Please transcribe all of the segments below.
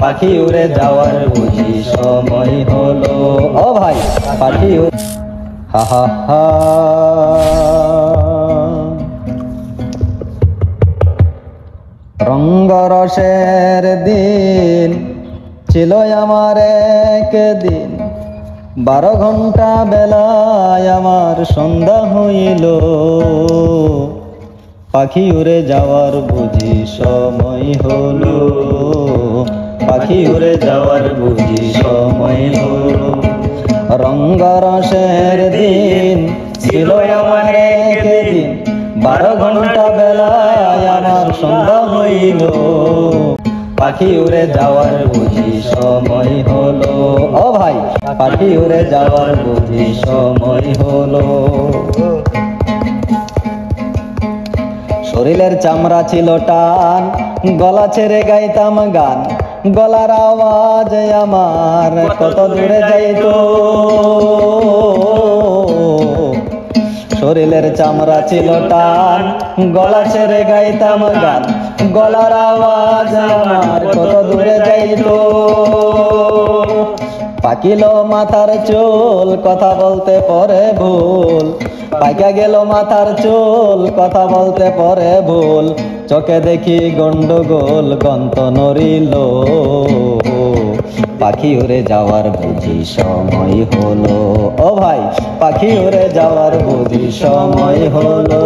পাখি উড়ে যাওয়ার বুঝি সময় হলো। ও ভাই পাখি হা হা হা। রঙ্গরসের দিন ছিল আমার একদিন, 12 ঘন্টা বেলায় আমার সন্ধ্যা হইল। পাখি উড়ে যাওয়ার বুঝি সময় হলো, পাখি উড়ে যাওয়ার বুঝি সময় হলো। রঙ্গরসের দিন ছিল আমার একদিন, 12 ঘন্টা বেলায় আমার সন্ধ্যা হইল। পাখি উড়ে যাওয়ার বুঝি সময় হলো। ও ভাই পাখি উড়ে যাওয়ার বুঝি সময় হলো। শরীরের চামড়া ছিল টান, গলা ছেড়ে গাইতাম গান, গলার আওয়াজ আমার কত দূরে যাইতো। শরীরের চামড়া ছিল টান, গলা ছেড়ে গাইতাম গান, গলার আওয়াজ আমার কত দূরে যাইতো। পাকিল মাথার চুল, কথা বলতে পরে ভুল, পাইকা গেল মাথার চুল, কথা বলতে পরে ভুল। চোখে দেখি গন্ডগোল, গন্ত নড়িল। পাখি উড়ে যাওয়ার বুঝি সময় হলো। ও ভাই পাখি উড়ে যাওয়ার বুঝি সময় হলো।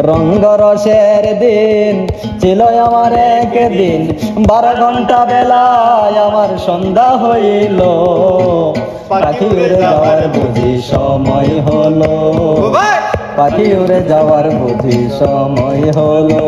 রঙ্গরসের দিন ছিল আমার একদিন, 12 ঘন্টা বেলায় আমার সন্ধ্যা হইল। পাখি উড়ে যাওয়ার বুঝি সময় হলো, পাখি উড়ে যাওয়ার বুঝি সময় হলো।